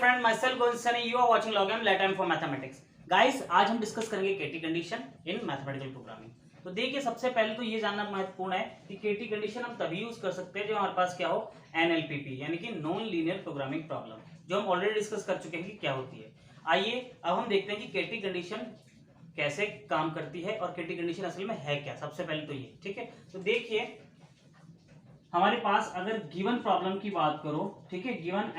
friend, myself Govind Sani. You are watching Log M, Let M for Mathematics. Guys, आज हम discuss करेंगे केटी condition in mathematical programming. तो देखिए, सबसे पहले तो ये जानना महत्वपूर्ण है कि केटी कंडीशन हम तभी यूज कर सकते हैं जब हमारे पास क्या हो, एनएलपीपी यानी कि नॉन लीनियर प्रोग्रामिंग प्रॉब्लम, जो हम ऑलरेडी डिस्कस कर चुके हैं कि क्या होती है। आइए अब हम देखते हैं कि केटी कंडीशन कैसे काम करती है और केटी कंडीशन असल में है क्या। सबसे पहले तो ये ठीक है। तो देखिए, हमारे पास अगर गिवन प्रॉब्लम की बात करो, ठीक है, गिवन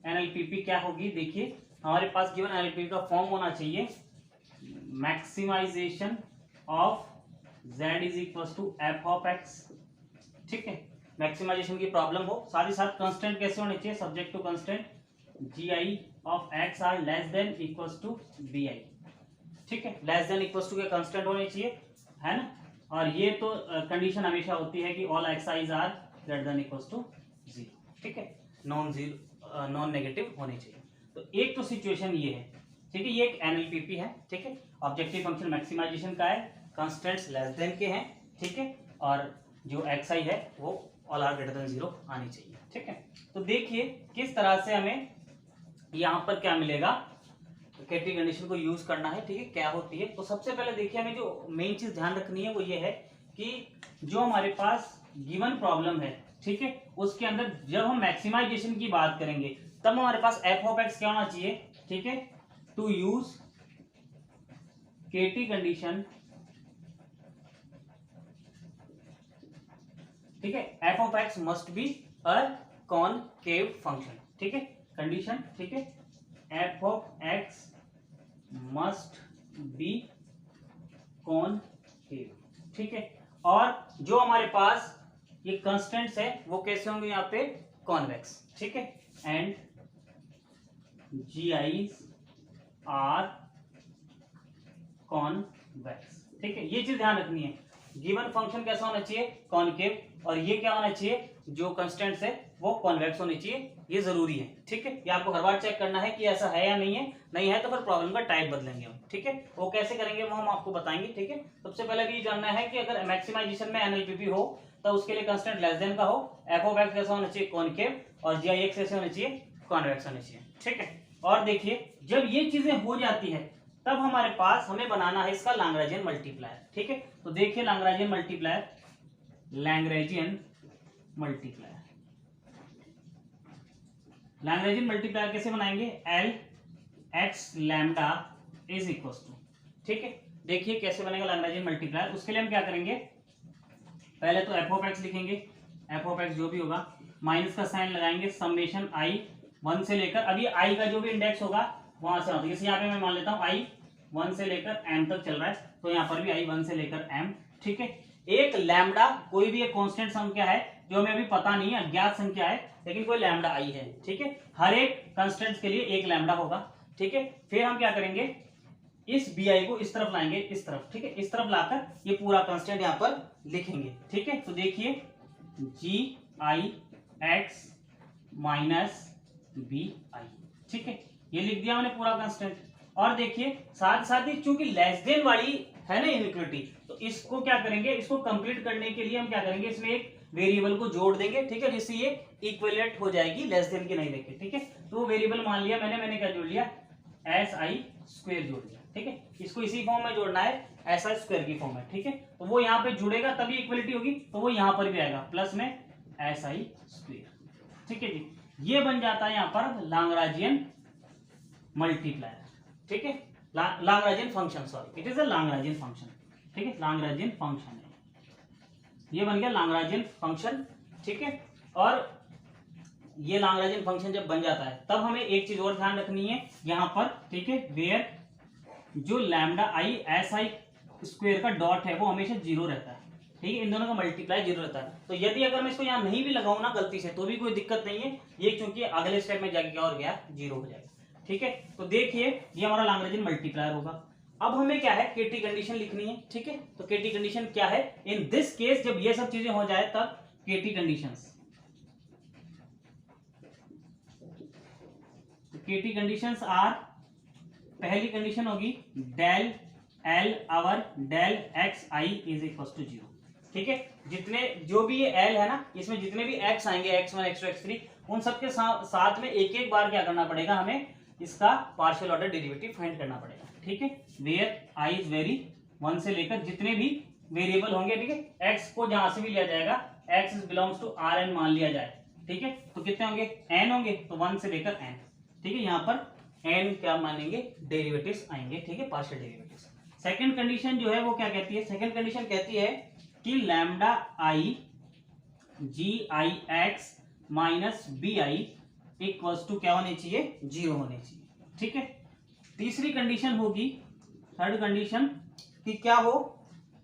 एनएलपीपी क्या होगी। देखिए, हमारे पास गिवन एनएलपीपी का फॉर्म होना चाहिए maximization of z is equal to f of x. ठीक है, मैक्सिमाइजेशन की प्रॉब्लम हो, साथ ही साथ कंस्टेंट कैसे होने चाहिए, subject to constant g i of x are less than equal to b i. ठीक है, लेस देन इक्वल टू के कंस्टेंट होने चाहिए, है ना। और ये तो कंडीशन हमेशा होती है कि all x i's are greater than equal to zero. ठीक है, नॉन नेगेटिव होने चाहिए। तो एक तो सिचुएशन ये है, ठीक है, ये एक एनएलपीपी है। ठीक है, ऑब्जेक्टिव फंक्शन मैक्सिमाइजेशन का है, कंस्टेंट्स लेस देन के हैं। ठीक है, और जो एक्स आई है वो all are greater than zero आनी चाहिए। ठीक है, तो देखिए किस तरह से हमें यहाँ पर क्या मिलेगा, केटी कंडीशन को यूज करना है। ठीक है, क्या होती है। तो सबसे पहले देखिए, हमें जो मेन चीज ध्यान रखनी है वो ये है कि जो हमारे पास गिवन प्रॉब्लम है, ठीक है, उसके अंदर जब हम मैक्सिमाइजेशन की बात करेंगे तब हमारे पास एफ ऑफ एक्स क्या होना चाहिए। ठीक है, टू यूज केटी कंडीशन, ठीक है, F of x must be a concave function. ठीक है, कंडीशन, ठीक है, F of x must be concave. ठीक है, और जो हमारे पास ये कंस्टेंट्स है वो कैसे होंगे यहाँ पे, कॉन्वेक्स। ठीक है, and g i's are convex. ठीक है, ये चीज ध्यान रखनी है, गिवन फंक्शन कैसा होना चाहिए, कॉनकेव, और ये क्या होना चाहिए, जो कंस्टेंट्स है वो कॉन्वेक्स होनी चाहिए। ये जरूरी है। ठीक है, ये आपको हर बार चेक करना है कि ऐसा है या नहीं है। नहीं है तो फिर प्रॉब्लम का टाइप बदलेंगे हम। ठीक है, वो कैसे करेंगे वो हम आपको बताएंगे। ठीक है, सबसे पहले भी ये जानना है कि अगर मैक्सिमाइजेशन में एनएलपीपी हो तो उसके लिए कंस्टेंट लेस देन का हो, एफ ऑफ एक्स कैसा होना चाहिए, कॉनकेव, और जी आई एक्स कैसे होना चाहिए, कॉन्वेक्स होना चाहिए। ठीक है, और देखिए जब ये चीजें हो जाती है तब हमारे पास हमें बनाना है इसका लैग्रेंजियन मल्टीप्लायर। ठीक है, तो देखिए लैग्रेंजियन मल्टीप्लायर, लैग्रेंजियन मल्टीप्लायर कैसे बनाएंगे, L x lambda is equal to. ठीक है, देखिए कैसे बनेगा लैग्रेंजियन मल्टीप्लायर। उसके लिए हम क्या करेंगे, पहले तो एफ ऑफ एक्स लिखेंगे, एफ ऑफ एक्स जो भी होगा माइनस का साइन लगाएंगे, समेशन आई 1 से लेकर, अभी आई का जो भी इंडेक्स होगा वहां से आता है। जैसे यहाँ पे मैं मान लेता हूँ आई 1 से लेकर m तक चल रहा है, तो यहाँ पर भी आई 1 से लेकर m। ठीक है, एक लैम्डा, कोई भी एक कांस्टेंट संख्या है जो हमें अभी पता नहीं है, अज्ञात संख्या है, लेकिन कोई लैम्डा आई है। ठीक है, हर एक कंस्टेंट के लिए एक लैम्डा होगा। ठीक है, फिर हम क्या करेंगे, इस बी आई को इस तरफ लाएंगे, इस तरफ। ठीक है, इस तरफ लाकर ये पूरा कंस्टेंट यहाँ पर लिखेंगे। ठीक है, तो देखिए जी i x minus b i. ठीक है, ये लिख दिया मैंने पूरा कंस्टेंट। और देखिए साथ साथ ही चूंकि लेस देन वाली है ना इनइक्वालिटी, तो इसको क्या करेंगे, इसको कंप्लीट करने के लिए हम क्या करेंगे, इसमें एक वेरिएबल को जोड़ देंगे। ठीक है, जिससे ये इक्विवेलेंट हो जाएगी, लेस देन की नहीं लेके। ठीक है, तो वो वेरिएबल मान लिया मैंने क्या जोड़ लिया, एस आई स्क्वायर जोड़ लिया। ठीक है, इसको इसी फॉर्म में जोड़ना है, एस आई स्क्वायर की फॉर्म में। ठीक है, तो वो यहाँ पे जुड़ेगा तभी इक्वलिटी होगी, तो वो यहाँ पर भी आएगा प्लस में एस आई स्क्वायर। ठीक है जी, ये बन जाता है यहाँ पर लैग्रेंजियन मल्टीप्लायर। ठीक है, Lagrangian function, sorry it is a Lagrangian function. ठीक है, लैग्रेंजियन फंक्शन है, ये बन गया लैग्रेंजियन फंक्शन। ठीक है, और ये लैग्रेंजियन फंक्शन जब बन जाता है तब हमें एक चीज और ध्यान रखनी है यहाँ पर। ठीक है, वेयर जो lambda I S I square का डॉट है वो हमेशा जीरो रहता है। ठीक है, इन दोनों का मल्टीप्लाई जीरो रहता है। तो यदि अगर मैं इसको यहाँ नहीं भी लगाऊं ना गलती से तो भी कोई दिक्कत नहीं है, ये क्योंकि अगले स्टेप में जाके क्या हो गया, जीरो हो जाएगा। ठीक है, तो देखिए ये हमारा लैग्रेंजियन मल्टीप्लायर होगा। अब हमें क्या है, केटी कंडीशन लिखनी है। ठीक है, तो केटी कंडीशन क्या है, इन दिस केस जब ये सब चीजें हो जाए तब KT conditions, KT conditions are, पहली कंडीशन होगी del L over del x i is equal to zero. ठीक है, जितने जो भी ये एल है ना, इसमें जितने भी एक्स आएंगे x1 x2 x3 उन सबके साथ में एक एक बार क्या करना पड़ेगा, हमें इसका पार्शियल ऑर्डर डेरिवेटिव फाइंड करना पड़ेगा। ठीक है, वेयर आई इज वेरी 1 से लेकर जितने भी वेरिएबल होंगे, ठीक है, एक्स को जहां से भी लिया जाएगा, x belongs to R n मान लिया जाए, ठीक है, तो कितने होंगे, एन होंगे, तो 1 से लेकर एन। ठीक है, यहाँ पर एन क्या मानेंगे, डेरिवेटिव्स आएंगे, ठीक है, पार्शियल डेरिवेटिव्स। सेकंड कंडीशन जो है वो क्या कहती है, सेकंड कंडीशन कहती है कि lambda i g i x minus b i equals to क्या होने चाहिए, 0 होने चाहिए। ठीक है, तीसरी कंडीशन होगी, थर्ड कंडीशन, कि क्या हो,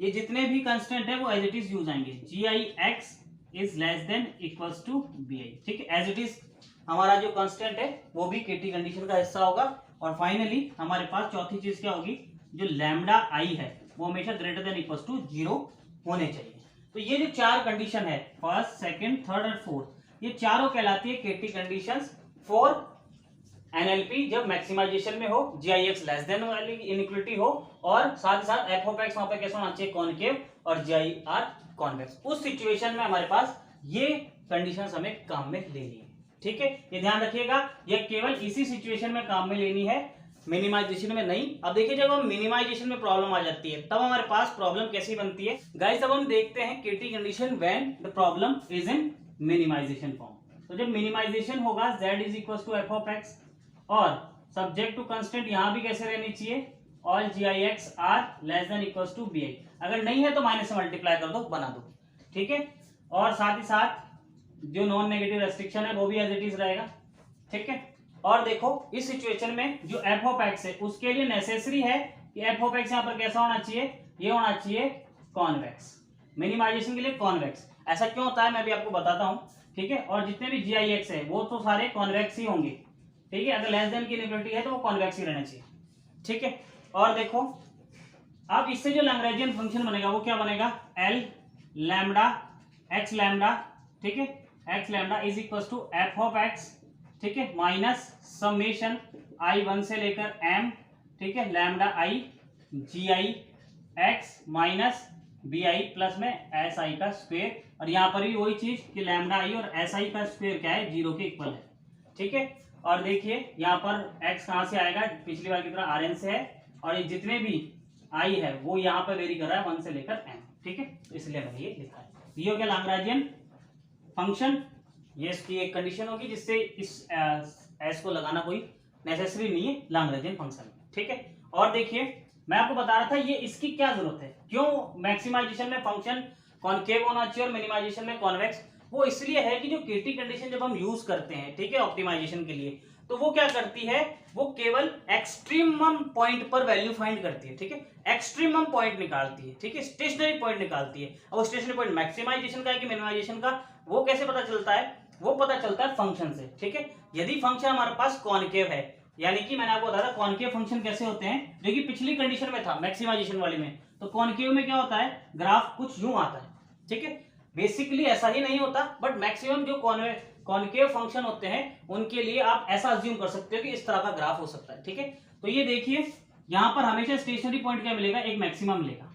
ये जितने भी कांस्टेंट है वो एज इट इज यूज आएंगे, g i x is less than equals to b i. ठीक है, एज इट इज हमारा जो कांस्टेंट है वो भी केटी कंडीशन का हिस्सा होगा। और फाइनली हमारे पास चौथी चीज क्या होगी, जो लैम्डा आई है वो हमेशा ग्रेटर देन इक्वल्स टू 0 होने चाहिए। तो ये जो चार कंडीशन है, फर्स्ट सेकंड थर्ड और फोर्थ, ये चारों कहलाती है केटी कंडीशंस फॉर एनएलपी जब मैक्सिमाइजेशन में हो, जीआईएक्स लेस देन वाली इनइक्वालिटी हो, और साथ ही साथ एफ ऑफ एक्स वहां पे कैसे होना चाहिए, कॉनकेव, और जीआईआर कॉन्वेक्स। उस सिचुएशन में हमारे पास ये कंडीशंस हमें काम में लेनी है। ठीक है, ये ध्यान रखिएगा, ये केवल इसी सिचुएशन में काम में लेनी है, मिनिमाइजेशन में नहीं। अब देखिए, जब हम मिनिमाइजेशन में प्रॉब्लम आ जाती है तब हमारे पास प्रॉब्लम कैसी बनती है गाइस। अब हम देखते हैं KT condition when the problem is in minimization form. तो जब मिनिमाइजेशन होगा z is equal to f of x, और सब्जेक्ट टू कंस्टेंट यहां भी कैसे रहनी चाहिए, all g i x are less than equal to b i. अगर नहीं है तो माइनस से मल्टीप्लाई कर दो, बना दो। ठीक है, और साथ ही साथ जो नॉन नेगेटिव रेस्ट्रिक्शन है वो भी एज इट इज रहेगा। ठीक है, और देखो इस सिचुएशन में जो एफ ऑफ एक्स है उसके लिए नेसेसरी है कि एफ ऑफ एक्स यहाँ पर कैसा होना चाहिए, ये होना चाहिए कॉन्वेक्स, मिनिमाइजेशन के लिए कॉन्वेक्स। ऐसा क्यों होता है मैं भी आपको बताता हूँ। ठीक है, और जितने भी जी आई एक्स है वो तो सारे कॉन्वेक्स ही होंगे। ठीक है, अगर लेस देन की इनइक्वालिटी है तो वो कॉन्वेक्स ही रहना चाहिए। ठीक है, और देखो अब इससे जो लैग्रेंजियन फंक्शन बनेगा वो क्या बनेगा, एल लैम्डा एक्स लैम्डा, ठीक है, x lambda is equal to f of x, ठीक है, माइनस समेशन आई 1 से लेकर m, ठीक है, lambda i g i x minus b i plus में एस आई का स्क्वायर। और यहाँ पर भी वही चीज कि लैम्डा आई और एस आई का स्क्वायर क्या है, 0 के इक्वल है। ठीक है, और देखिए यहाँ पर x कहाँ से आएगा, पिछली बार की तरह आर एन से है, और ये जितने भी i है वो यहाँ पर वेरी कर रहा है 1 से लेकर m। ठीक है, तो इसलिए मैंने ये लिखा है। ये हो गया लैग्रेंजियन फंक्शन, ये इसकी एक कंडीशन होगी जिससे इस एस को लगाना कोई नेसेसरी नहीं है लैग्रेंजियन फंक्शन में। ठीक है, और देखिए मैं आपको बता रहा था ये इसकी क्या जरूरत है, क्यों मैक्सिमाइजेशन में फंक्शन कॉनकेव होना चाहिए और मिनिमाइजेशन में कॉन्वेक्स। वो इसलिए है कि जो केटी कंडीशन जब हम यूज करते हैं, ठीक है, ऑप्टिमाइजेशन के लिए, तो वो क्या करती है, वो केवल एक्सट्रीमम पॉइंट पर वैल्यू फाइंड करती है। ठीक है, एक्सट्रीमम पॉइंट निकालती है, ठीक है, स्टेशनरी पॉइंट निकालती है। और स्टेशनरी पॉइंट मैक्सिमाइजेशन का है कि मिनिमाइजेशन का, वो कैसे पता चलता है, वो पता चलता है फंक्शन से। ठीक है, यदि फंक्शन हमारे पास कॉनकेव है, यानी कि मैंने आपको बताया कॉनकेव फंक्शन कैसे होते हैं, जो कि पिछली कंडीशन में था मैक्सिमाइजेशन वाली में, तो कॉनकेव में क्या होता है, ग्राफ कुछ यूं आता है। ठीक है, बेसिकली ऐसा ही नहीं होता, बट मैक्सिमम जो कॉनकेव फंक्शन होते हैं उनके लिए आप ऐसा अज्यूम कर सकते हो कि इस तरह का ग्राफ हो सकता है। ठीक है, तो ये देखिए यहां पर हमेशा स्टेशनरी पॉइंट क्या मिलेगा, एक मैक्सिमम मिलेगा।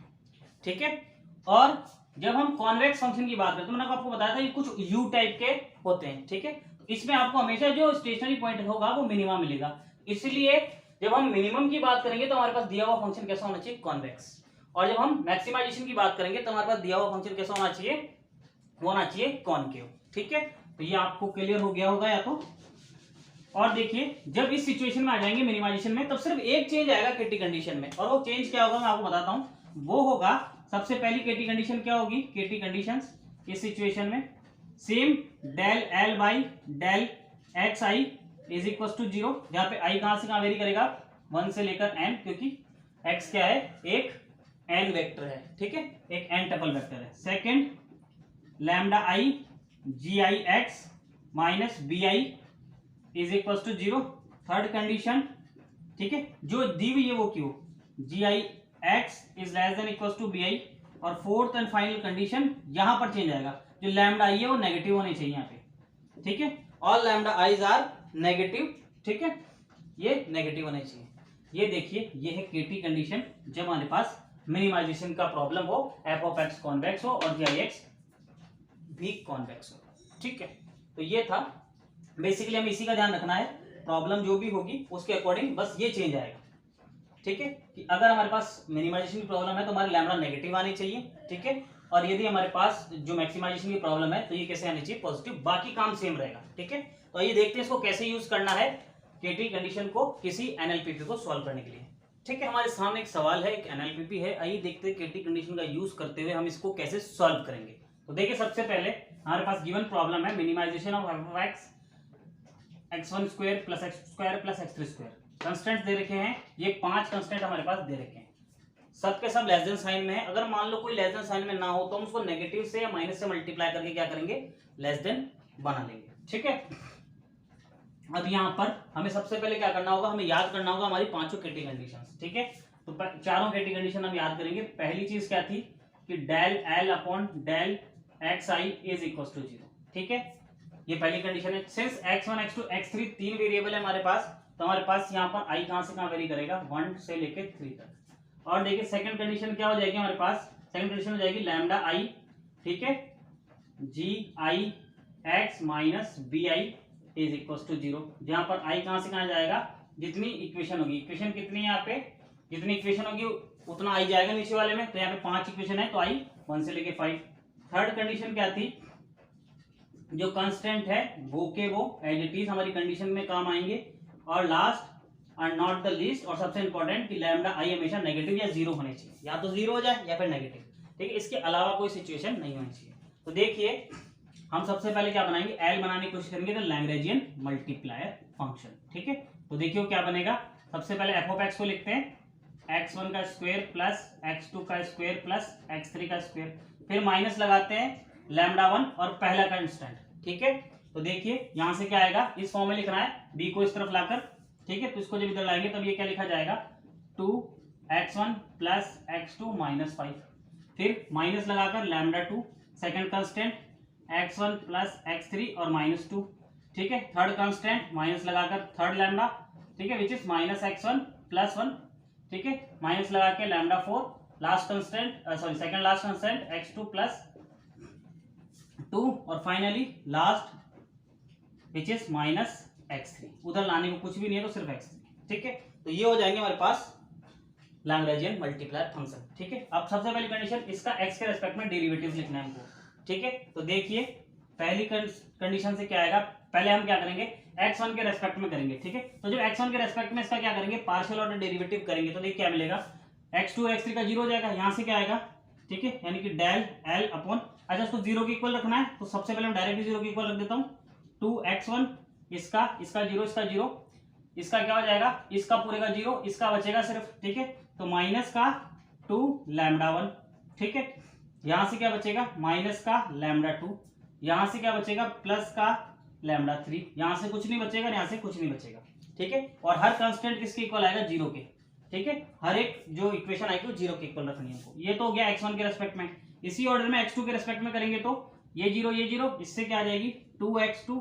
ठीक है, और जब हम कॉन्वेक्स फंक्शन की बात करते हैं, मैंने आपको बताया था ये कुछ यू टाइप के होते हैं। ठीक है, इसमें आपको हमेशा जो स्टेशनरी पॉइंट होगा वो मिनिमम मिलेगा। इसलिए जब हम मिनिमम की बात करेंगे तो हमारे पास दिया हुआ फंक्शन कैसा होना चाहिए, कॉन्वेक्स। और जब हम मैक्सिमाइजेशन की बात करेंगे तो हमारे पास दिया हुआ फंक्शन कैसा होना चाहिए, वो होना चाहिए कॉनकेव। ठीक है, तो ये आपको क्लियर हो गया होगा या तो। और देखिए जब इस सिचुएशन में आ जाएंगे मिनिमाइजेशन में, तब सिर्फ एक चेंज आएगा केटी कंडीशन में, और वो चेंज क्या होगा मैं आपको बताता हूं। वो होगा, सबसे पहली केटी कंडीशन क्या होगी, केटी कंडीशंस इस सिचुएशन में same del L by del x i is equal to 0, जहां पे आई कहां से कहां वेरी करेगा, 1 से लेकर n, क्योंकि x क्या है, एक n वेक्टर है। ठीक है, एक n टपल वेक्टर है। Second lambda i g i x minus b i is equal to 0, third condition. ठीक है, जो दी हुई है वो क्यों, g i x is less than equal to b i. और फोर्थ एंड फाइनल कंडीशन, यहां पर चेंज आएगा, जो लैम्डा आई है वो नेगेटिव होनी चाहिए यहाँ पे। ठीक है, all lambda i's are negative. ठीक है, ये नेगेटिव होने चाहिए। ये देखिए ये है केटी कंडीशन जब हमारे पास मिनिमाइजेशन का प्रॉब्लम हो, एफ ऑफ एक्स कॉन्वेक्स हो और जी आई एक्स भी कॉन्वेक्स हो। ठीक है, तो ये था बेसिकली, हमें इसी का ध्यान रखना है, प्रॉब्लम जो भी होगी उसके अकॉर्डिंग बस ये चेंज आएगा। ठीक है, कि अगर हमारे पास मिनिमाइजेशन की प्रॉब्लम है तो हमारे लैम्बडा नेगेटिव आनी चाहिए। ठीक है, और यदि हमारे पास जो मैक्सिमाइजेशन की प्रॉब्लम है तो ये कैसे आनी चाहिए, पॉजिटिव, बाकी काम सेम रहेगा। ठीक है, तो ये देखते हैं इसको कैसे यूज करना है केटी कंडीशन को किसी एनएलपीपी को सॉल्व करने के लिए। ठीक है, हमारे सामने एक सवाल है, एक एनएलपीपी है, आइए देखते हैं केटी कंडीशन का यूज करते हुए हम इसको कैसे सॉल्व करेंगे। तो देखिए, सबसे पहले हमारे पास गिवन प्रॉब्लम है minimization of f x x1 square plus x square plus x3 square. Constant दे रखे हैं, ये 5 कंस्टेंट हमारे पास दे रखे हैं, सब के सब लेस देन साइन में है। अगर मान लो कोई लेस देन साइन में ना हो तो हम उसको नेगेटिव से या माइनस से मल्टीप्लाई करके क्या करेंगे, लेस देन बना लेंगे। ठीक है, अब यहाँ पर हमें सबसे पहले क्या करना होगा, हमें याद करना होगा हमारी पांचों केटी कंडीशंस। ठीक है, तो चारों केटी कंडीशन हम याद करेंगे। पहली चीज क्या थी कि del L upon del x i is equal to 0। ठीक है, ये पहली कंडीशन है। सिंस x1 x2 x3 तीन वेरिएबल है हमारे पास, तो हमारे पास यहाँ पर i कहां से कहां वेरी करेगा, 1 से लेके 3 तक। और देखिए सेकंड कंडीशन क्या हो जाएगी हमारे पास, सेकंड कंडीशन हो जाएगी लैम्डा i, ठीक है, g i x minus b i is equal to 0, जहां पर i कहां से कहां जाएगा, जितनी इक्वेशन होगी, इक्वेशन कितनी है यहाँ पे, जितनी इक्वेशन होगी उतना i जाएगा नीचे वाले में, तो यहाँ पे 5 इक्वेशन है तो i 1 से लेके 5। थर्ड कंडीशन क्या थी, जो कांस्टेंट है वो के वो एज इट इज हमारी कंडीशन में काम आएंगे। और last and not the least और सबसे इंपॉर्टेंट कि लैम्डा आई हमेशा नेगेटिव या 0 होने चाहिए, या तो 0 हो जाए या फिर नेगेटिव। ठीक है, इसके अलावा कोई सिचुएशन नहीं होनी चाहिए। तो देखिए, हम सबसे पहले क्या बनाएंगे, एल बनाने की कोशिश करेंगे, तो लैग्रेंजियन मल्टीप्लायर फंक्शन। ठीक है, तो देखियो क्या बनेगा, सबसे पहले एफ ऑफ एक्स को लिखते हैं, x1 का स्क्वायर प्लस x2 का स्क्वायर प्लस x3 का स्क्वायर, फिर माइनस लगाते हैं लैम्डा 1 और पहला कांस्टेंट। ठीक है, तो देखिए यहां से क्या आएगा, इस फॉर्म में लिखना है, b को इस तरफ लाकर। ठीक है, तो इसको जब इधर लाएंगे तब ये क्या लिखा जाएगा, 2x1 प्लस x2 माइनस 5, फिर माइनस लगाकर lambda 2, second constant x1 plus x3 और माइनस 2। ठीक है, थर्ड कांस्टेंट माइनस लगाकर थर्ड लैम्डा, ठीक है, which is minus x1 plus 1। ठीक है, माइनस लगा के lambda 4, last constant sorry second last constant x2 plus 2 और finally last which is minus x3। उधर लाने को कुछ भी नहीं है तो सिर्फ x3। ठीक है, तो ये हो जाएंगे हमारे पास लैग्रेंजियन मल्टीप्लायर फंक्शन। ठीक है, अब सबसे पहली कंडीशन, इसका x के रेस्पेक्ट में डेरिवेटिव लिखना है हमको। ठीक है, तो देखिए पहली कंडीशन से क्या आएगा, पहले हम क्या करेंगे, x1 के रेस्पेक्ट में करेंगे। ठीक है, तो जब x1 के रेस्पेक्ट में इसका क्या करेंगे, पार्शियल ऑर्डर डेरिवेटिव करेंगे, तो देखिए क्या मिलेगा, x2 और x3 का 0 हो जाएगा, यहां से क्या आएगा, ठीक है, यानी कि डेल एल अपॉन, अच्छा इसको 0 के इक्वल रखना है तो सबसे पहले मैं डायरेक्ट 0 के इक्वल रख देता हूं, 2x1 इसका 0 इसका 0, इसका क्या हो जाएगा, इसका पूरे का 0, इसका बचेगा सिर्फ। ठीक है, तो माइनस का 2 लैम्डा 1। ठीक है, यहां से क्या बचेगा, माइनस का लैम्डा 2, यहां से क्या बचेगा, प्लस का लैम्डा 3, यहां से कुछ नहीं बचेगा, यहां से कुछ नहीं बचेगा। ठीक है, और हर कांस्टेंट किसके इक्वल आएगा, 0 के। ठीक है, हर एक जो इक्वेशन आएगी वो 0 के इक्वल रखनी है हमको। ये तो हो गया x1 के रेस्पेक्ट में। इसी ऑर्डर में x2 के रेस्पेक्ट में करेंगे तो ये 0, इससे क्या आ जाएगी 2x2,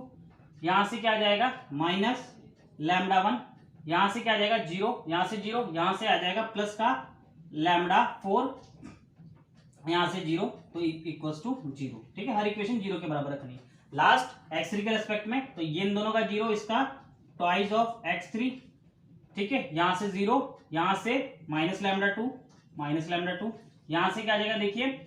यहां से क्या आ जाएगा माइनस लैम्डा 1, यहां से क्या आ जाएगा 0, यहां से 0, यहां से आ जाएगा प्लस का लैम्डा 4, यहां से 0, तो इक्वल्स टू 0। ठीक है, हर इक्वेशन 0 के बराबर रखनी है। लास्ट x3 के रेस्पेक्ट में, तो ये इन दोनों का 0, इसका ट्वाइस ऑफ x3। ठीक है, यहां से 0, यहां से माइनस लैम्डा 2, यहां से क्या आ जाएगा, देखिए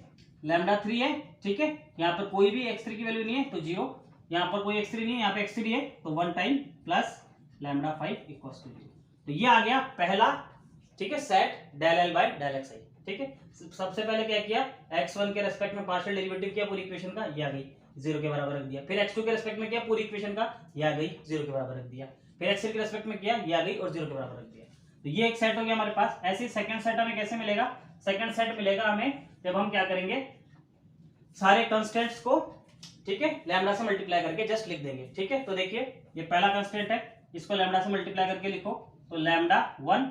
लैम्डा 3 है। ठीक है, यहाँ पर कोई भी x3 की वैल्यू नहीं है तो 0, यहाँ पर कोई x3 नहीं है, यहाँ पे x3 है तो 1 time plus lambda 5 equals to 0। तो ये आ गया पहला, ठीक है, set del L by del x i. ठीक है, सबसे पहले क्या किया, x1 के रेस्पेक्ट में पार्शियल डेरिवेटिव किया पूरी इक्वेशन का, ये आ गई 0 के बराबर रख दिया। फिर x2 के रेस्पेक्ट में किया पूरी इक्वेशन का, ये आ गई 0 के बराबर रख दिया। फिर x3 के रेस्पेक्ट में किया, ये आ गई और 0 के बराबर रख दिया। तो ये एक सेट हो गया हमारे पास। ऐसे सेकंड सेट हमें कैसे मिलेगा, सेकंड सेट मिलेगा हमें जब हम क्या करेंगे, सारे कंस्टेंट्स को, ठीक है, लैम्डा से मल्टीप्लाई करके जस्ट लिख देंगे। ठीक है, तो देखिए ये पहला कंस्टेंट है, इसको लैम्डा से मल्टीप्लाई करके लिखो, तो लैम्डा 1।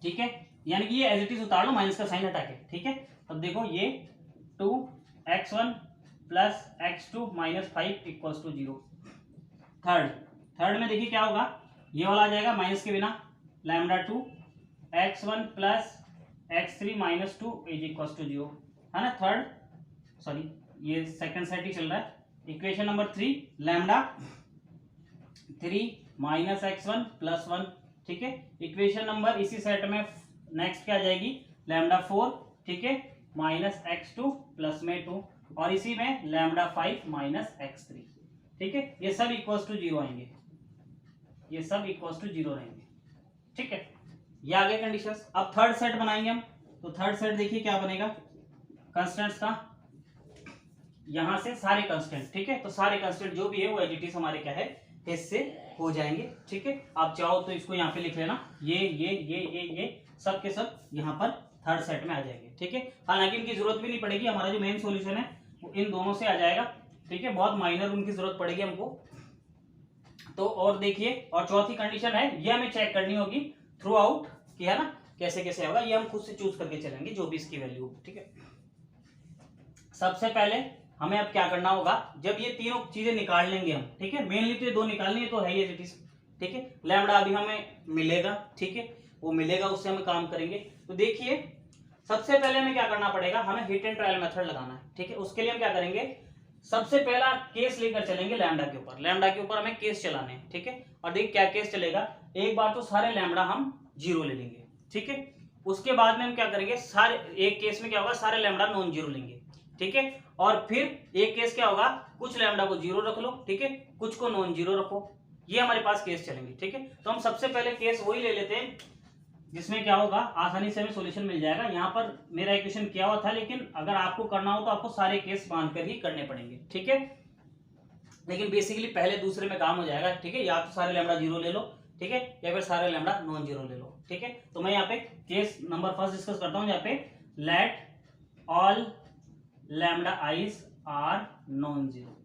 ठीक है, यानी कि ये एज इट इज उतार लो माइनस का साइन हटा के। ठीक है, अब देखो ये 2x1 plus x2 minus 5 equals to 0। Third में देखिए क्या होगा, ये वाला आ जाएगा माइनस के बिना, lambda 2 x1 plus x3 minus 2 is equal to 0 है ना। ये सेकंड सेट ही चल रहा है। Equation number 3 lambda 3 minus x1 plus 1, ठीक है। इक्वेशन नंबर इसी सेट में नेक्स्ट क्या आ जाएगी, लैम्डा 4, ठीक है, माइनस x2 प्लस में 2, और इसी में लैम्डा 5 माइनस x3, ठीक है। ये सब इक्वल्स टू 0 आएंगे, ये सब इक्वल्स टू 0 रहेंगे, ठीक है। ये आ गए कंडीशंस। अब थर्ड सेट बनाएंगे हम। तो थर्ड सेट देखिए क्या बनेगा, कंस्टेंट्स का, यहां से सारे कंस्टेंट, ठीक है। तो सारे कंस्टेंट जो भी है वो एडिटिव हमारे क्या है, इससे हो जाएंगे, ठीक है। आप चाहो तो इसको यहाँ पे लिख लेना, ये सब के सब यहाँ पर थर्ड सेट में आ जाएंगे, ठीक है। हालांकि इनकी जरूरत भी नहीं पड़ेगी, हमारा जो मेन सॉल्यूशन है वो इन दोनों से आ जाएगा, ठीक है। बहुत माइनर उनकी जरूरत पड़ेगी हमको। तो और देखिए, और चौथी कंडीशन है, ये हमें चेक करनी होगी थ्रू आउट कि है ना कैसे कैसे होगा, ये हम खुद से चूज करके चलेंगे जो भी इसकी वैल्यू, ठीक है। सबसे पहले हमें अब क्या करना होगा, जब ये तीनों चीजें निकाल लेंगे हम, ठीक है, मेनली तो ये दो निकालनी है, तो है ये, ठीक है। लैम्डा अभी हमें मिलेगा, ठीक है, वो मिलेगा, उससे हम काम करेंगे। तो देखिए सबसे पहले हमें क्या करना पड़ेगा, हमें हिट एंड ट्रायल मेथड लगाना है, ठीक है। उसके लिए हम क्या करेंगे, सबसे पहला केस लेकर चलेंगे लैम्डा के ऊपर, लैम्डा के ऊपर हमें केस चलाने हैं, ठीक है। और देख क्या केस चलेगा, एक बार तो सारे लैम्डा हम 0 ले लेंगे, ठीक है। उसके बाद में हम क्या करेंगे, सारे एक केस में क्या होगा, सारे लैम्डा नॉन जीरो लेंगे, ठीक है। और फिर एक केस क्या होगा, कुछ लैम्डा को 0 रख लो, ठीक है, कुछ को नॉन जीरो रखो, ये हमारे पास केस चलेंगे, ठीक है। तो हम सबसे पहले केस वही ले लेते हैं जिसमें क्या होगा, आसानी से हमें सॉल्यूशन मिल जाएगा। यहाँ पर मेरा इक्वेशन किया हुआ था, लेकिन अगर आपको करना हो तो आपको सारे केस बांधकर ही करने पड़ेंगे, ठीक है। लेकिन बेसिकली पहले दूसरे में काम हो जाएगा, ठीक है। या तो सारे लैम्डा 0 ले लो, ठीक है, या फिर सारे लैम्डा नॉन जीरो ले लो, ठीक है। तो मैं यहाँ पे केस नंबर फर्स्ट डिस्कस करता हूँ, यहाँ पे let all lambda i's are non zero,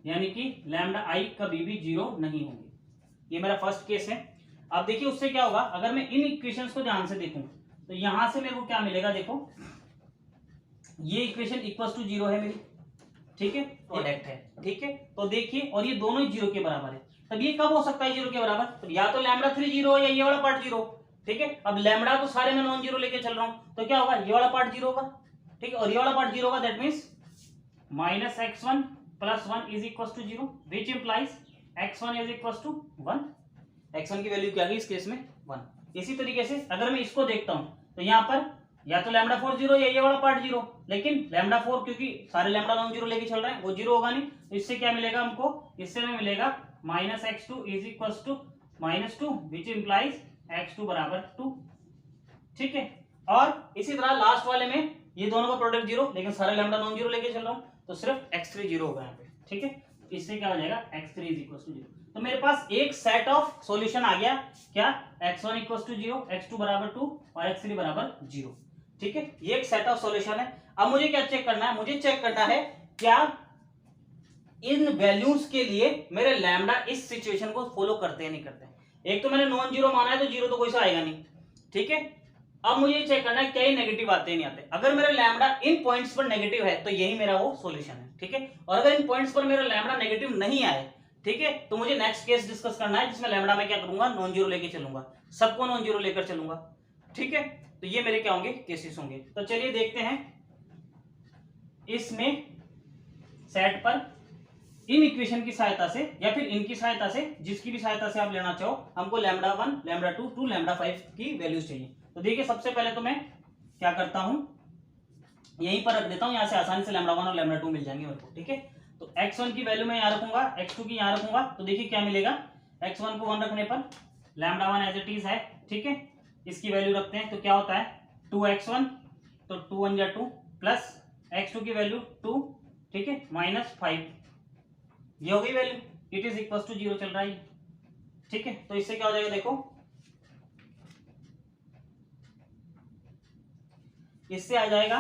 यानी कि लैम्डा आई कभी भी 0 नहीं होंगे, ये मेरा फर्स्ट केस है। अब देखिए उससे क्या होगा, अगर मैं इन इक्वेशंस को ध्यान से देखूं तो यहां से मेरे को क्या मिलेगा, देखो ये इक्वेशन इक्वल टू 0 है मेरी, ठीक है, प्रोडक्ट है, ठीक है। तो देखिए, और ये दोनों ही 0 के बराबर है, तब ये कब हो सकता है 0 के बराबर, तो या तो लैम्डा 3 0 हो या ये वाला पार्ट 0, ठीक है। अब लैम्डा तो सारे में नॉन जीरो लेके चल रहा हूं, तो क्या होगा, ये वाला पार्ट 0 होगा, ठीक है, और ये वाला पार्ट 0 होगा, that means minus x1 plus 1 is equal to 0, which implies x1 is equal to 1। x1 की वैल्यू क्या आ गई इस केस में 1। इसी तरीके से अगर मैं इसको देखता हूं तो यहाँ पर या तो लैम्डा 4 0 या ये वाला पार्ट 0, लेकिन लैम्डा 4 क्योंकि सारे लैम्डा नॉन जीरो लेके चल रहे हैं, वो 0 होगा नहीं, तो इससे क्या मिलेगा हमको, इससे हमें मिलेगा minus x2 is equal to minus 2, which implies x2 बराबर 2, ठीक है। और इसी तरह लास्ट वाले में ये दोनों का प्रोडक्ट 0, लेकिन सारे लैम्डा नॉन जीरो लेके चल रहा हूं, तो सिर्फ x3 0 होगा यहाँ पे, ठीक है। इससे क्या हो जाएगा, x3 इज इक्वल टू 0। तो मेरे पास एक सेट ऑफ सॉल्यूशन आ गया, क्या, x1 इक्वल टू 0, x2 बराबर 2 और x3 बराबर 0, ठीक है। ये एक सेट ऑफ सॉल्यूशन है। अब मुझे क्या चेक करना है, मुझे चेक करना है क्या इन वैल्यूज के लिए मेरे लैम्डा इस सिचुएशन को फॉलो करते हैं नहीं करते हैं। एक तो मैंने नॉन जीरो माना है, तो 0 तो कोई सा आएगा नहीं, ठीक है। अब मुझे चेक करना है क्या ये नेगेटिव आते हैं नहीं आते। अगर मेरा लैम्डा इन पॉइंट्स पर नेगेटिव है तो यही मेरा वो सॉल्यूशन है, ठीक है। और अगर इन पॉइंट्स पर मेरा लैम्डा नेगेटिव नहीं आए, ठीक है, तो मुझे नेक्स्ट केस डिस्कस करना है जिसमें लैम्डा मैं क्या करूंगा, नॉन जीरो लेके चलूंगा, सबको नॉन जीरो लेकर चलूंगा, ठीक है। तो ये मेरे क्या होंगे, केसेस होंगे। तो चलिए देखते हैं इसमें सेट पर इन इक्वेशन की सहायता से या फिर इनकी सहायता से, जिसकी भी सहायता से आप लेना चाहो, हमको लैम्डा 1 लैम्डा 2 टू लैम्डा 5 की वैल्यूज चाहिए। तो देखिए सबसे पहले तो मैं क्या करता हूं, यहीं पर रख देता हूं, यहां से आसानी से लैम्डा 1 और लैम्डा 2 मिल जाएंगे मेरे को, ठीक है। तो x1 की वैल्यू मैं यहां रखूंगा, x2 की यहां रखूंगा, तो देखिए क्या मिलेगा, x1 को 1 रखने पर लैम्डा 1 एज इट इज है, ठीक है, इसकी वैल्यू रखते हैं, तो क्या होता है 2x1, तो 2 1 जा 2 प्लस x2 की वैल्यू 2, ठीक है, माइनस 5, ये हो गई value, it is equal to 0 चल रहा है, ठीक है। तो इससे क्या हो जाएगा, देखो इससे आ जाएगा,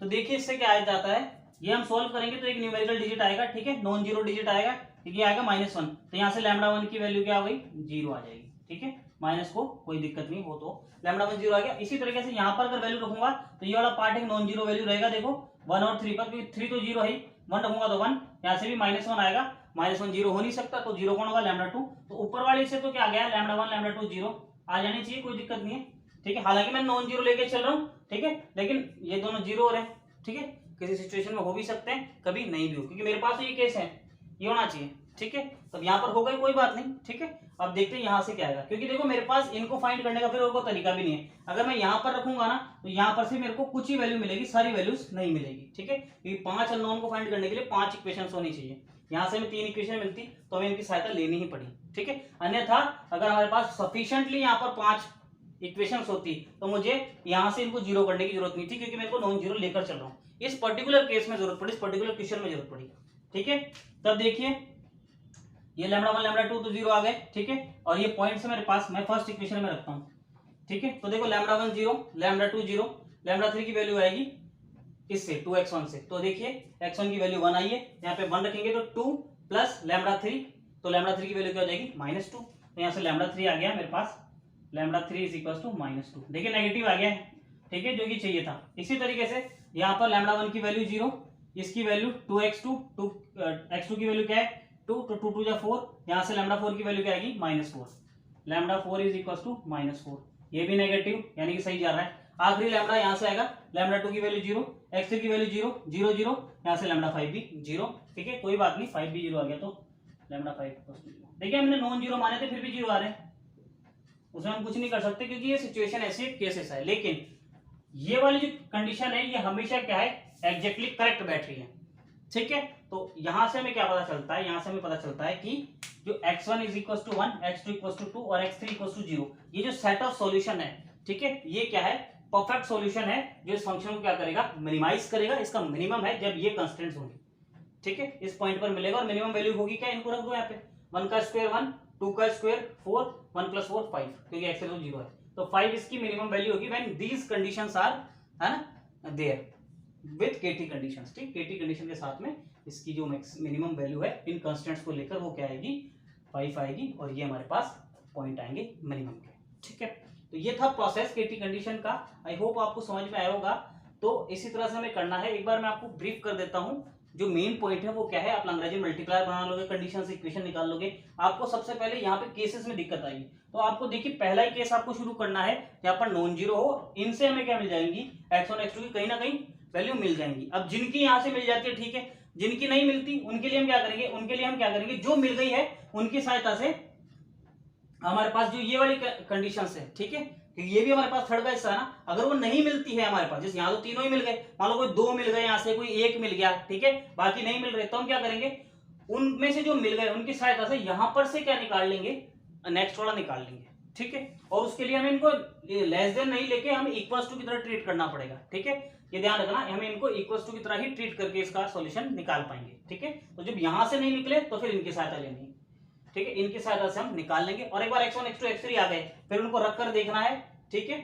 तो देखिए इससे क्या आ जाता है, ये हम सोल्व करेंगे तो एक न्यूमेरिकल डिजिट आएगा, ठीक है, नॉन जीरो डिजिट आएगा, ठीक है, आएगा -1, तो यहाँ से लैम्डा 1 की वैल्यू क्या हो गई, 0 आ जाएगी, ठीक है। माइनस को कोई दिक्कत नहीं हो, तो लैम्डा 1 0 आ गया। इसी तरीके से यहाँ पर अगर वैल्यू रखूंगा तो ये वाला पार्ट एक नॉन जीरो वैल्यू रहेगा, देखो 1 और 3 पर, क्योंकि 3 तो 0 है, 1 रखूंगा तो 1, यहाँ से भी -1 आएगा, -1 0 हो नहीं सकता, तो 0 कौन होगा, लैम्डा 2, तो ऊपर वाले से तो क्या आ गया, लैम्डा 1 लैम्डा 2 0, आ जानी चाहिए, कोई दिक्कत नहीं है, ठीक है। हालांकि मैं नॉन जीरो लेके चल रहा हूँ, ठीक है, लेकिन ये दोनों जीरो हो रहे हैं, ठीक है। किसी सिचुएशन में हो भी सकते हैं, कभी नहीं भी हो, क्योंकि मेरे पास तो ये केस है, ये होना चाहिए, ठीक है। तब यहाँ पर हो गई, कोई बात नहीं, ठीक है। अब देखते हैं यहाँ से क्या आएगा, क्योंकि देखो मेरे पास इनको फाइंड करने का फिर और कोई तरीका भी नहीं है। अगर मैं यहाँ पर रखूंगा ना तो यहाँ पर से मेरे को कुछ ही वैल्यू मिलेगी, सारी वैल्यूज नहीं मिलेगी, ठीक है। क्योंकि 5 अननोन को फाइंड करने के लिए 5 इक्वेशन होनी चाहिए। यहाँ से हमें 3 इक्वेशन मिलती तो हमें इनकी सहायता लेनी ही पड़ी, ठीक है। अन्यथा अगर हमारे पास सफिशिएंटली यहाँ पर 5 इक्वेशंस होती तो मुझे यहाँ से इनको जीरो करने की जरूरत नहीं थी, क्योंकि मेरे को नॉन जीरो लेकर चल रहा हूँ। इस पर्टिकुलर केस में जरूरत पड़ी, इस पर्टिकुलर क्वेश्चन में जरूरत पड़ी, ठीक है। तब देखिए ये लैम्डा 1 लैम्डा 2 तो जीरो आ गए, ठीक है। और ये पॉइंट्स मेरे पास, मैं फर्स्ट इक्वेशन में रखता हूँ, ठीक है। तो देखो lambda 1 zero, lambda 2 zero, lambda 3 की वैल्यू आएगी इससे 2x1 से। तो देखिए x1 की वैल्यू 1 आई है, यहाँ पे 1 रखेंगे तो 2 प्लस लैम्डा 3, तो लैम्डा 3 की वैल्यू क्या हो जाएगी -2। तो यहाँ से लैम्डा 3 आ गया मेरे पास, लैम्डा 3 इज इक्वल टू -2। देखिए नेगेटिव आ गया है, ठीक है, जो कि चाहिए था। इसी तरीके से यहाँ पर लैम्डा 1 की वैल्यू 0, इसकी वैल्यू 2x2, x2 की वैल्यू क्या है 2, तो 2 2 4, यहाँ से लैम्डा 4 की वैल्यू क्या आएगी -4, लैम्डा 4 इज इक्वल टू -4। ये भी नेगेटिव यानी कि सही जा रहा है। आखिरी लैम्डा यहाँ से आएगा, लैम्डा 2 की वैल्यू 0, x3 की वैल्यू 0 0 0, यहाँ से लैम्डा 5 भी 0, ठीक है, कोई बात नहीं, 5 भी 0 आ गया तो लैम्डा 5 0। देखिए हमने नॉन जीरो माने थे फिर भी 0 आ रहे हैं, उसमें हम कुछ नहीं कर सकते, क्योंकि ये सिचुएशन ऐसी केसेस है। लेकिन ये वाली जो कंडीशन है ये हमेशा क्या है, एग्जैक्टली करेक्ट बैठ रही है, ठीक है। तो यहां से हमें क्या पता चलता है, यहां से हमें पता चलता है कि जो x1 is equal to 1, x2 equal to 2 और x3 इक्वल टू 0, ये जो सेट ऑफ सॉल्यूशन है, ठीक है, ये क्या है, परफेक्ट सॉल्यूशन है, जो इस फंक्शन को क्या करेगा, मिनिमाइज करेगा। इसका मिनिमम है जब ये कंस्टेंट्स होंगे, ठीक है, इस पॉइंट पर मिलेगा। और मिनिमम वैल्यू होगी क्या, इनको रख दो यहाँ पे, 1 का स्क्वायर 1, 2 का स्क्वायर 4, 1 प्लस 4 5, क्योंकि x तो 0 है, तो 5 इसकी मिनिमम वैल्यू होगी व्हेन दीज कंडीशंस आर, है ना, देयर विद केटी कंडीशंस, ठीक, केटी कंडीशन के साथ में इसकी जो मिनिमम वैल्यू है इन कंस्टेंट्स को लेकर वो क्या आएगी, 5 आएगी, और ये हमारे पास पॉइंट आएंगे मिनिमम के, ठीक है। तो ये था प्रोसेस केटी कंडीशन का। आई होप आपको समझ में आया होगा। तो इसी तरह से हमें करना है। एक बार मैं आपको ब्रीफ कर देता हूं, जो मेन पॉइंट है वो क्या है, आप लैग्रेंज मल्टीप्लायर बना लोगे, कंडीशन से इक्वेशन निकाल लोगे। आपको सबसे पहले यहाँ पे केसेस में दिक्कत आएगी, तो आपको देखिए पहला ही केस आपको शुरू करना है जहाँ पर नॉन जीरो हो, इनसे हमें क्या मिल जाएंगी, x1 x2 की कहीं ना कहीं वैल्यू मिल जाएंगी। अब जिनकी यहाँ से मिल जाती है, ठीक है, जिनकी नहीं मिलती उनके लिए हम क्या करेंगे, उनके लिए हम क्या करेंगे, जो मिल गई है उनकी सहायता से हमारे पास जो ये वाली कंडीशंस है, ठीक है, ये भी हमारे पास थर्ड का हिस्सा है ना, अगर वो नहीं मिलती है हमारे पास, जैसे यहाँ तो तीनों ही मिल गए, मान लो कोई 2 मिल गए, यहाँ से कोई 1 मिल गया, ठीक है, बाकी नहीं मिल रहे, तो हम क्या करेंगे, उनमें से जो मिल गए उनकी सहायता से यहां पर से क्या निकाल लेंगे, नेक्स्ट वाला निकाल लेंगे, ठीक है। और उसके लिए हमें इनको लेस देन नहीं लेके हमें इक्वल्स टू की तरह ट्रीट करना पड़ेगा, ठीक है, ये ध्यान रखना, हमें इनको इक्वल्स टू की तरह ही ट्रीट करके इसका सॉल्यूशन निकाल पाएंगे, ठीक है। तो जब यहां से नहीं निकले तो फिर इनकी सहायता लेनी है, ठीक है, इनकी सहायता से हम निकाल लेंगे। और एक बार x1 x2 x3 आ गए, फिर उनको रख कर देखना है, ठीक है,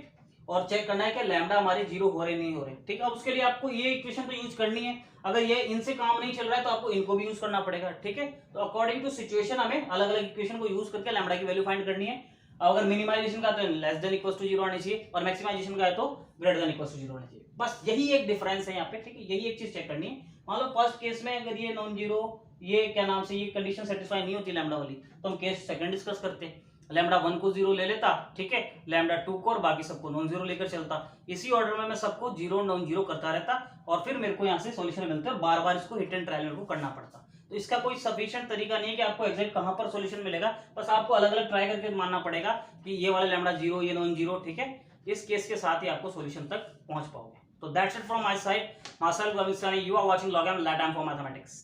और चेक करना है कि लैम्डा हमारे 0 हो रहे नहीं हो रहे, ठीक है। अब उसके लिए आपको ये इक्वेशन तो यूज करनी है, अगर ये इनसे काम नहीं चल रहा है तो आपको इनको भी यूज करना पड़ेगा, ठीक है। तो अकॉर्डिंग टू सिचुएशन हमें अलग अलग इक्वेशन को यूज करके लैम्डा की वैल्यू फाइंड करनी है। अगर मिनिमाइजेशन का तो लेस देन इक्वल टू 0 आनी चाहिए, और मैक्सिमाइजेशन का है तो ग्रेटर देन इक्वल टू 0 आना चाहिए। बस यही एक डिफरेंस है यहाँ पे, ठीक है, यही एक चीज चेक करनी है। मान लो फर्स्ट केस में अगर ये नॉन जीरो, ये क्या नाम से, ये कंडीशन सेटिस्फाई नहीं होती लैम्डा वाली, तो हम केस सेकंड डिस्कस करते हैं, लैम्डा 1 को 0 ले लेता, ठीक है, लैम्डा 2 को और बाकी सबको नॉन जीरो लेकर चलता। इसी ऑर्डर में मैं सबको 0 नॉन जीरो करता रहता, और फिर मेरे को यहाँ से सॉल्यूशन मिलता है, और बार बार इसको हिट एंड ट्रायल मेरे को करना पड़ता। तो इसका कोई सफिशिएंट तरीका नहीं है कि आपको एग्जैक्ट कहां पर सॉल्यूशन मिलेगा, बस आपको अलग अलग ट्राई करके मानना पड़ेगा कि ये वाला लैम्डा 0, ये नॉन जीरो, ठीक है। इस केस के साथ ही आपको सॉल्यूशन तक पहुंच पाओगे। तो that's it from my side, myself Amit Sani, you are watching log M lat M for mathematics.